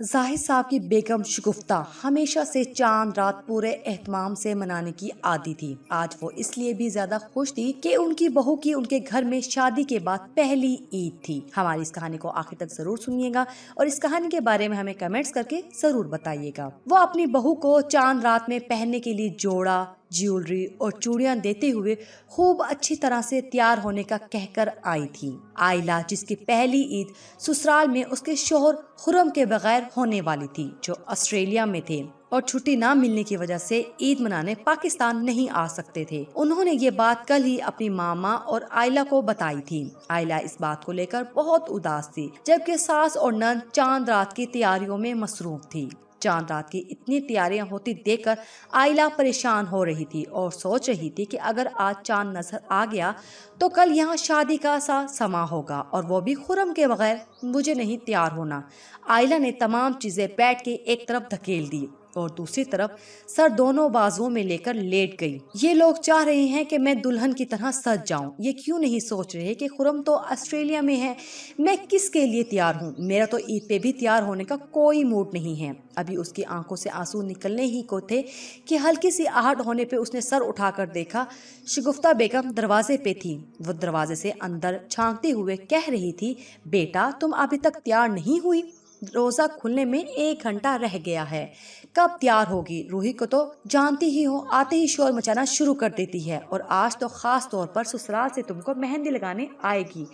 जाहिद साहब की बेगम शगुफ्ता हमेशा से चांद रात पूरे एहतमाम से मनाने की आदी थी। आज वो इसलिए भी ज्यादा खुश थी कि उनकी बहू की उनके घर में शादी के बाद पहली ईद थी। हमारी इस कहानी को आखिर तक जरूर सुनिएगा और इस कहानी के बारे में हमें कमेंट्स करके जरूर बताइएगा। वो अपनी बहू को चांद रात में पहनने के लिए जोड़ा, ज्वेलरी और चूड़ियां देते हुए खूब अच्छी तरह से तैयार होने का कहकर आई थी। आयला, जिसकी पहली ईद ससुराल में उसके शोहर खुरम के बगैर होने वाली थी, जो ऑस्ट्रेलिया में थे और छुट्टी ना मिलने की वजह से ईद मनाने पाकिस्तान नहीं आ सकते थे। उन्होंने ये बात कल ही अपनी मामा और आयला को बताई थी। आयला इस बात को लेकर बहुत उदास थी, जबकि सास और नंद चांद रात की तैयारियों में मसरूफ थी। चांद रात की इतनी तैयारियां होती देखकर आयला परेशान हो रही थी और सोच रही थी कि अगर आज चांद नजर आ गया तो कल यहाँ शादी का सा समा होगा और वो भी खुरम के बगैर। मुझे नहीं तैयार होना। आयला ने तमाम चीजें बैठ के एक तरफ धकेल दी और दूसरी तरफ सर दोनों बाजुओं में लेकर लेट गई। ये लोग चाह रहे हैं कि मैं दुल्हन की तरह सज जाऊं। ये क्यों नहीं सोच रहे कि खुरम तो ऑस्ट्रेलिया में है, मैं किसके लिए तैयार हूँ। मेरा तो ईद पे भी तैयार होने का कोई मूड नहीं है। अभी उसकी आंखों से आंसू निकलने ही को थे कि हल्की सी आहट होने पे उसने सर उठाकर देखा। शगुफ्ता बेगम दरवाजे पे थी। वो दरवाजे से अंदर झांकते हुए कह रही थी, बेटा तुम अभी तक तैयार नहीं हुई? रोजा खुलने में 1 घंटा रह गया है, कब तैयार होगी? रूही को तो जानती ही हो, आते ही शोर मचाना शुरू कर देती है और आज तो खास तौर पर ससुराल से तुमको मेहंदी लगाने आएगी,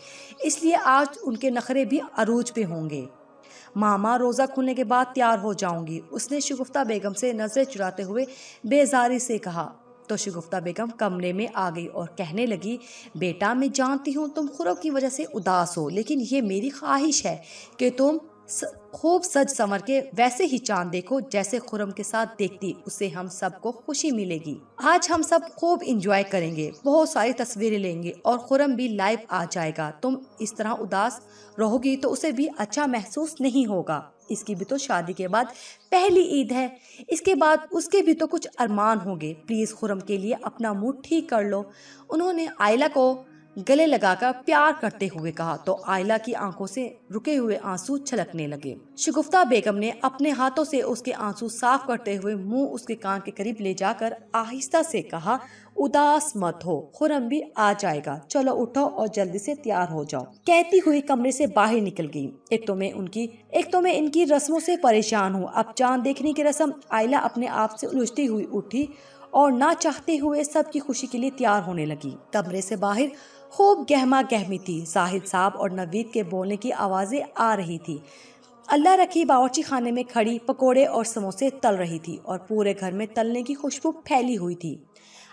इसलिए आज उनके नखरे भी अरूज पे होंगे। मामा, रोजा खुलने के बाद तैयार हो जाऊंगी, उसने शगुफ्ता बेगम से नजरें चुराते हुए बेजारी से कहा। तो शगुफ्ता बेगम कमरे में आ गई और कहने लगी, बेटा मैं जानती हूँ तुम खुरम की वजह से उदास हो, लेकिन ये मेरी ख्वाहिश है कि तुम खूब सज संवर के वैसे ही चांद देखो जैसे खुरम के साथ देखती, उससे हम सबको खुशी मिलेगी। आज हम सब खूब इंजॉय करेंगे, बहुत सारी तस्वीरें लेंगे और खुरम भी लाइव आ जाएगा। तुम इस तरह उदास रहोगी तो उसे भी अच्छा महसूस नहीं होगा। इसकी भी तो शादी के बाद पहली ईद है, इसके बाद उसके भी तो कुछ अरमान होंगे। प्लीज खुरम के लिए अपना मूड ठीक कर लो, उन्होंने आयला को गले लगाकर प्यार करते हुए कहा। तो आयला की आंखों से रुके हुए आंसू छलकने लगे। शगुफ्ता बेगम ने अपने हाथों से उसके आंसू साफ करते हुए मुंह उसके कान के करीब ले जाकर आहिस्ता से कहा, उदास मत हो, खुरम भी आ जाएगा, चलो उठो और जल्दी से तैयार हो जाओ। कहती हुई कमरे से बाहर निकल गई। एक तो मैं इनकी रस्मों से परेशान हूँ। अब चांद देखने की रस्म। आयला अपने आप से उलझती हुई उठी और ना चाहते हुए सबकी खुशी के लिए तैयार होने लगी। कमरे से बाहर खूब गहमा गहमी थी। जाहिद साहब और नवीद के बोलने की आवाजें आ रही थी। अल्लाह रखी बावर्ची खाने में खड़ी पकोड़े और समोसे तल रही थी और पूरे घर में तलने की खुशबू फैली हुई थी।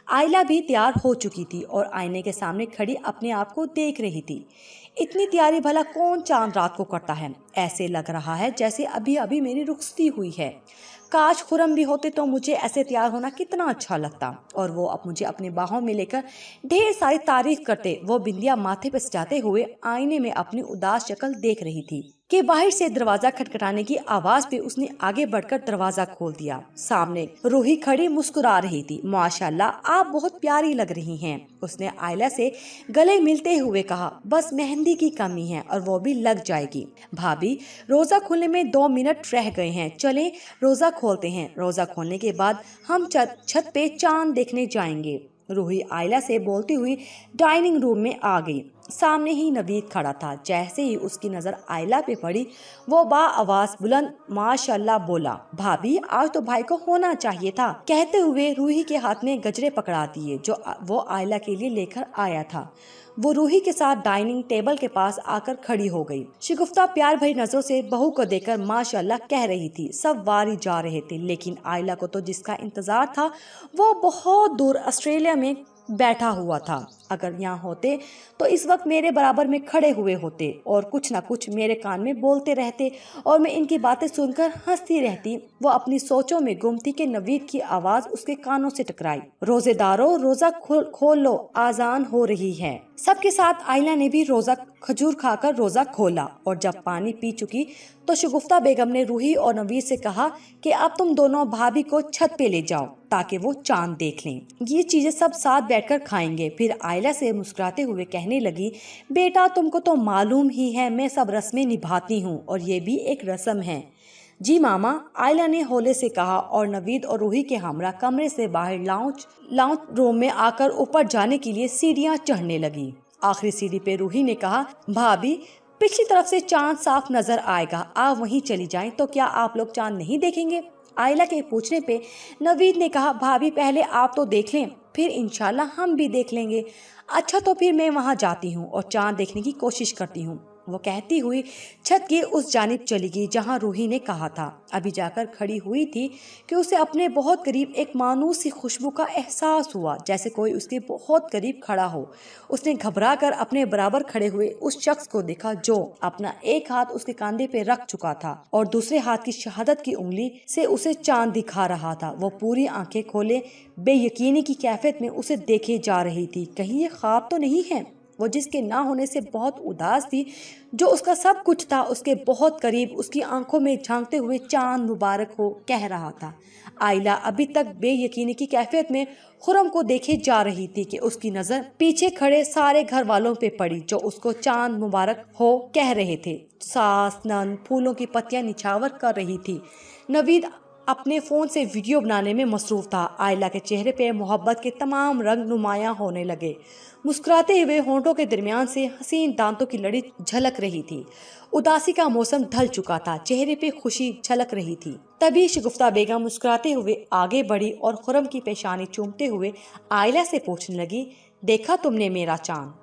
आयला भी तैयार हो चुकी थी और आईने के सामने खड़ी अपने आप को देख रही थी। इतनी तैयारी भला कौन चांद रात को करता है? ऐसे लग रहा है जैसे अभी अभी मेरी रुखसती हुई है। काश खुरम भी होते तो मुझे ऐसे तैयार होना कितना अच्छा लगता और वो अब मुझे अपनी बाहों में लेकर ढेर सारी तारीफ करते। वो बिंदिया माथे पर सजाते हुए आईने में अपनी उदास शक्ल देख रही थी कि बाहर से दरवाजा खटखटाने की आवाज पे उसने आगे बढ़कर दरवाजा खोल दिया। सामने रूही खड़ी मुस्कुरा रही थी। माशाल्लाह आप बहुत प्यारी लग रही हैं, उसने आयला से गले मिलते हुए कहा। बस मेहंदी की कमी है और वो भी लग जाएगी। भाभी, रोजा खुलने में 2 मिनट रह गए हैं, चलें रोजा खोलते हैं। रोजा खोलने के बाद हम छत पे चांद देखने जाएंगे। रूही आयला से बोलती हुई डाइनिंग रूम में आ गई। सामने ही नवीद खड़ा था। जैसे ही उसकी नजर आयला पे पड़ी, वो बा आवाज बुलंद माशाल्लाह बोला, भाभी आज तो भाई को होना चाहिए था। कहते हुए रूही के हाथ में गजरे पकड़ा दिए जो वो आयला के लिए लेकर आया था। वो रूही के साथ डाइनिंग टेबल के पास आकर खड़ी हो गई। शगुफ्ता प्यार भरी नजरों से बहू को देखकर माशाल्लाह कह रही थी। सब वारी जा रहे थे, लेकिन आयला को तो जिसका इंतजार था वो बहुत दूर ऑस्ट्रेलिया में बैठा हुआ था। अगर यहाँ होते तो इस वक्त मेरे बराबर में खड़े हुए होते और कुछ ना कुछ मेरे कान में बोलते रहते और मैं इनकी बातें सुनकर हंसती रहती। वो अपनी सोचों में गुम थी कि नवीद की आवाज उसके कानों से टकराई, रोजेदारों रोजा खोल लो, आजान हो रही है। सबके साथ आयला ने भी रोजा खजूर खाकर रोजा खोला और जब पानी पी चुकी तो शगुफ्ता बेगम ने रूही और नवीद से कहा कि अब तुम दोनों भाभी को छत पे ले जाओ ताकि वो चांद देख लें। ये चीजें सब साथ बैठकर खाएंगे। फिर आयला से मुस्कुराते हुए कहने लगी, बेटा तुमको तो मालूम ही है मैं सब रस्में निभाती हूँ और ये भी एक रस्म है। जी मामा, आयला ने हौले से कहा और नवीद और रूही के हमरा कमरे से बाहर लाउंज रूम में आकर ऊपर जाने के लिए सीढ़ियां चढ़ने लगी। आखिरी सीढ़ी पे रूही ने कहा, भाभी पिछली तरफ से चांद साफ नजर आएगा, आप वहीं चली जाएं तो क्या आप लोग चांद नहीं देखेंगे? आयला के पूछने पे नवीद ने कहा, भाभी पहले आप तो देख लें, फिर इंशाल्लाह हम भी देख लेंगे। अच्छा तो फिर मैं वहां जाती हूँ और चांद देखने की कोशिश करती हूँ। वो कहती हुई छत की उस जानिब चली गई जहां रूही ने कहा था। अभी जाकर खड़ी हुई थी कि उसे अपने बहुत करीब एक मानूस सी खुशबू का एहसास हुआ, जैसे कोई उसके बहुत करीब खड़ा हो। उसने घबरा कर अपने बराबर खड़े हुए उस शख्स को देखा जो अपना एक हाथ उसके कंधे पे रख चुका था और दूसरे हाथ की शहादत की उंगली से उसे चांद दिखा रहा था। वो पूरी आंखें खोले बेयकीनी की कैफियत में उसे देखे जा रही थी। कहीं ये ख्वाब तो नहीं है? वो जिसके ना होने से बहुत उदास थी, जो उसका सब कुछ था, उसके बहुत करीब उसकी आंखों में झांकते हुए चांद मुबारक हो कह रहा था। आयला अभी तक बेयकीनी की कैफियत में खुरम को देखे जा रही थी कि उसकी नजर पीछे खड़े सारे घर वालों पे पड़ी जो उसको चांद मुबारक हो कह रहे थे। सास नंद फूलों की पत्तियां निछावर कर रही थी। नवीद अपने फोन से वीडियो बनाने में मसरूफ था। आयला के चेहरे पे मोहब्बत के तमाम रंग नुमायां होने लगे। मुस्कुराते हुए होंठों के दरमियान से हसीन दांतों की लड़ी झलक रही थी। उदासी का मौसम ढल चुका था, चेहरे पे खुशी झलक रही थी। तभी शगुफ्ता बेगम मुस्कुराते हुए आगे बढ़ी और खुरम की पेशानी चूमते हुए आयला से पूछने लगी, देखा तुमने मेरा चांद?